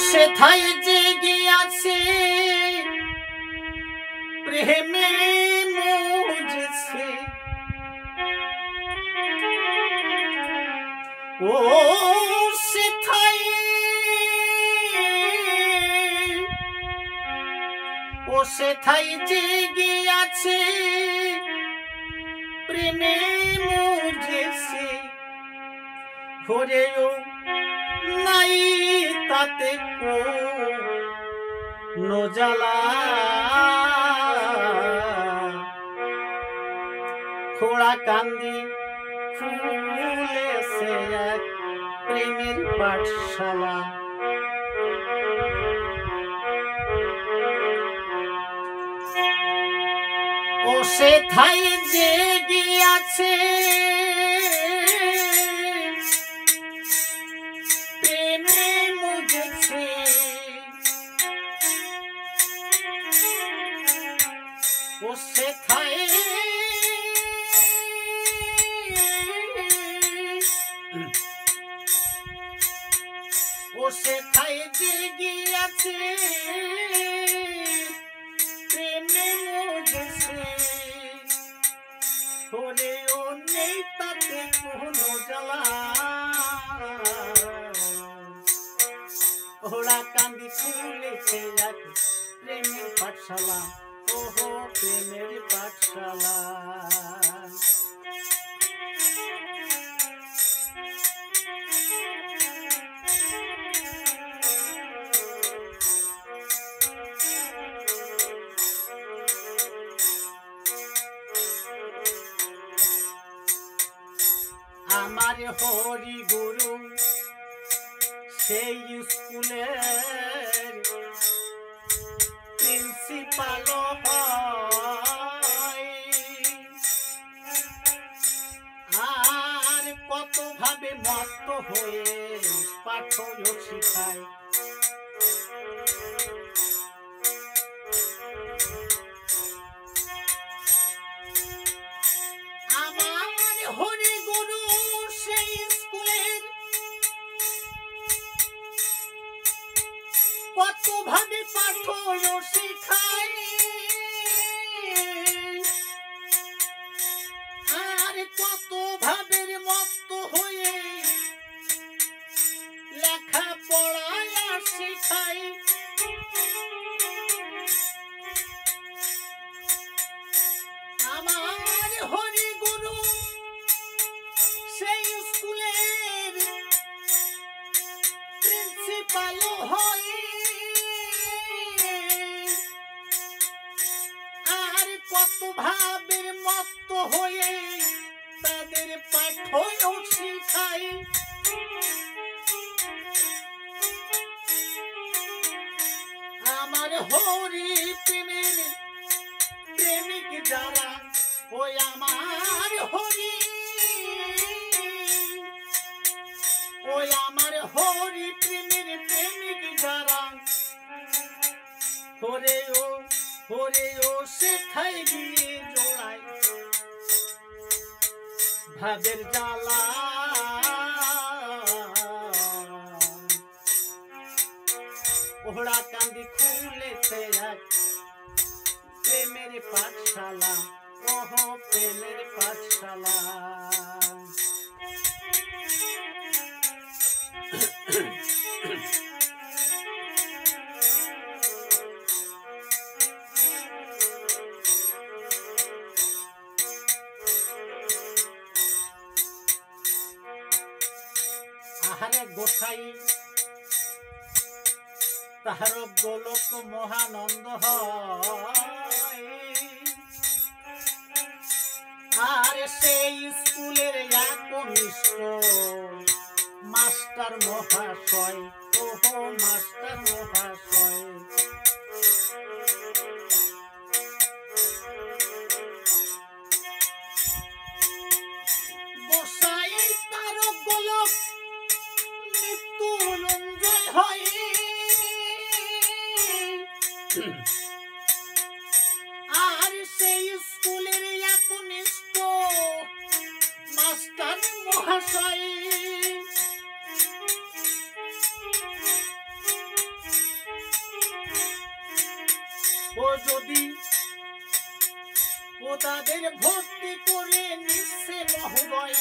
সেথায় জেগে আছে প্রেমে মজেছে ও সেথায় জেগে আছে প্রেমে মজেছে ঘরেও নাই তাতে কোনো জ্বালা খোড়া কান্দি খুলেছে এক প্রেমের পাঠশালা ও সেথায় জেগে আছে প্রেমে মজেছে ও সেথায় জেগে আছে প্রেমে মজেছে হলেও নেই তাতে কোনো জ্বালা ওরা কান্দি খুলেছে এক প্রেমের পাঠশালা ওহো প্রেমের পাঠশালা আমার হরি গুরু সেই স্কুলের প্রিন্সিপাল আর কত ভাবে মত্ত হয়ে পাঠ শিখায় আমার হরি গুরু সেই স্কুলের কত ভাবে পাঠ শিখায় আর কত ভাবের মত্ত হয়ে লেখা পড়ায় শিখায় আমার হরি গুরু সেই স্কুলের প্রিন্সিপাল হয় আর কত ভাবের মত্ত হয়ে তাদের পাঠ শিখায় আমার হরি প্রেমের প্রেমিক যারা ওই আমার হরি ওই আমার হরি প্রেমের প্রেমিক যারা হরে ও সেথায় গিয়ে জোড়ায় ভাবের জ্বালা ওরা কান্দি খুলেছে এক প্রেমের পাঠশালা ওহো প্রেমের পাঠশালা আহারে গোসাই তাহার গোলক মহানন্দ হয় আর সেই স্কুলের একনিষ্ঠ মাস্টার মহাশয় ওহো মাস্টার মহাশয় গোসাই তার গোলক মৃত্যুঞ্জয় হয় আর সেই স্কুলের একনিষ্ঠ মাস্টার মহাশয় যদি ও তাদের ভর্তি করে নিচ্ছে মহোদয়,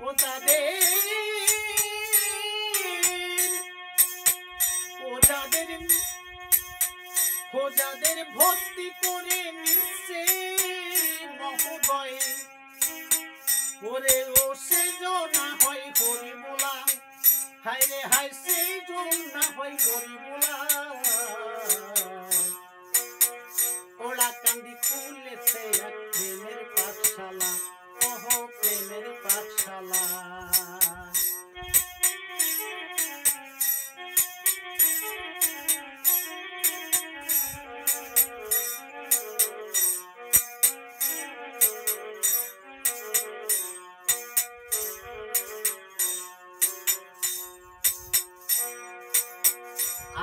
ও যাদের ভর্তি করে নিচ্ছে মহোদয়, ওরে ও সেজো না হয় হরি বলা, হায় রে হায় সেজো না হয় হরি বলা। ওরা কান্দি খুলেছে এক প্রেমের পাঠশালা, ওহ প্রেমের পাঠশালা।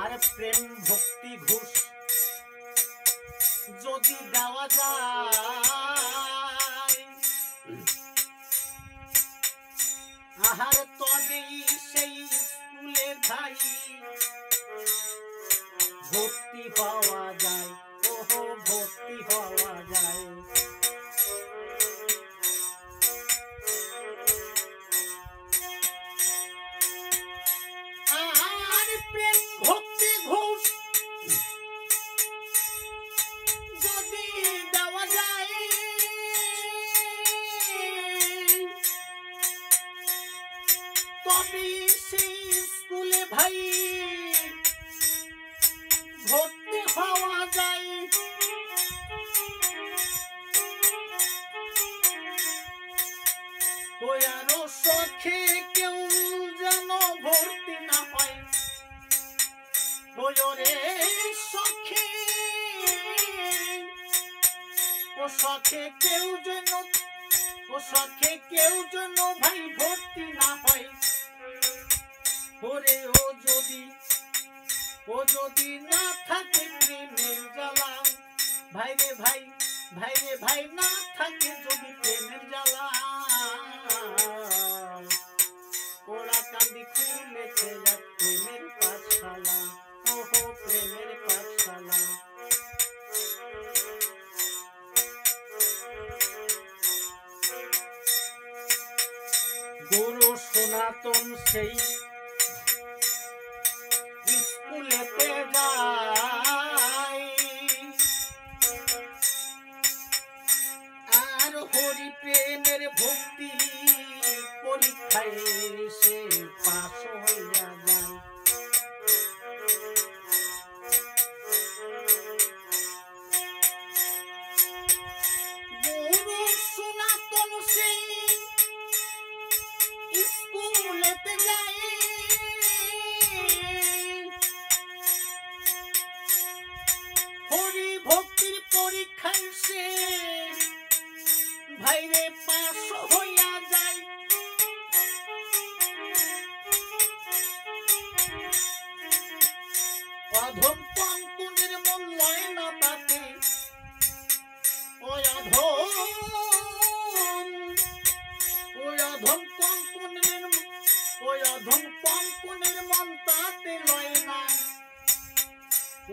আর প্রেম ভক্তি ঘুষ যদি দেওয়া যায়, আহার তবেই সেই স্কুলের ভাই ভর্তি পাওয়া যায়, ওহো ভর্তি পাওয়া যায়। আর প্রেম ভক্তি ঘুষ যদি দেওয়া যায়, তবে সেই স্কুলে ভাই ভর্তি হওয়া যায়। ওই আরো শখে কেউ যেন ভর্তি না হয়, ওই রে শখে, ও শখে কেউ যেন, ও শখে কেউ যেন ভাই ভর্তি না হয়। ওরে ও যদি না থাকে প্রেমের জ্বালা, ভাই রে ভাই, ভাই রে ভাই না থাকে যদি প্রেমের জ্বালা, ওরা কান্দি খুলেছে এক প্রেমের পাঠশালা, ওহো প্রেমের পাঠশালা। গুরু সনাতন সেই স্কুলেতে যায়, আর হরি প্রেমের ভক্তি পরীক্ষায় সে পাশ হইয়া যায়। গুরু সনাতন সেই স্কুলেতে যায়, হরি ভক্তির পরীক্ষায় সে ভাইরে পাশ হইয়া যায়। অধম পঙ্কুনের মন লয় না তাতে, ওই অধম পঙ্কুনের মন তাতে লয় না।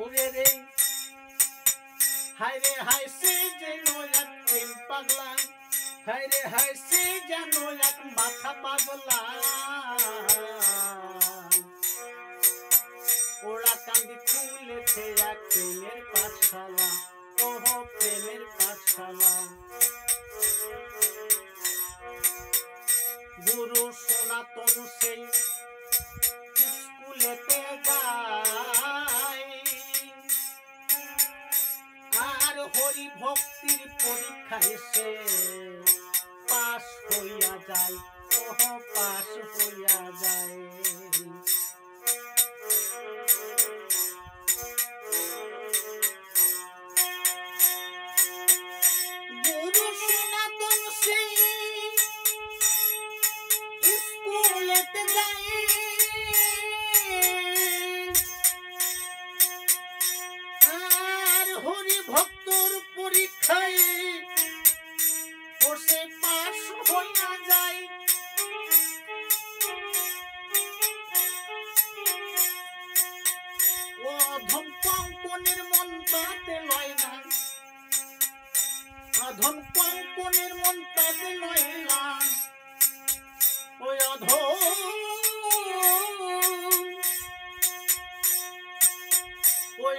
ওরে রে হায় রে হায় সে যেন এক প্রেম পাগলা, হায় রে হায় সে যেন এক মাথা পাগলা। ওরা কান্দি খুলেছে এক প্রেমের পাঠশালা, ওহো প্রেমের পাঠশালা। গুরু সনাতন সেই স্কুলেতে যায়, আর হরি ভক্তির পরীক্ষায় সে পাশ হইয়া যায়, ওহো পাশ হইয়া যায়। গুরু সনাতন সেই স্কুলেতে যায়, আর হরি ভক্তর পরীক্ষায় বসে পাশ হইয়া যায়। অধম কঙ্কনের মনটা দিলাইলা ওই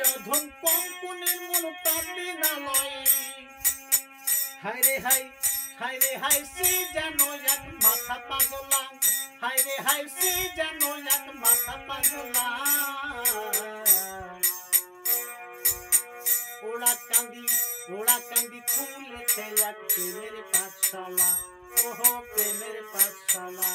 অধম কঙ্কনের মনটা দিলালয় হায় রে হায় হায় রে হায় সে যেন এক মাথা পাগলা হায় রে হায় সে যেন এক মাথা পাগলা ওরা কান্দি খুলেছে এক প্রেমের পাঠশালা ওহো প্রেমের পাঠশালা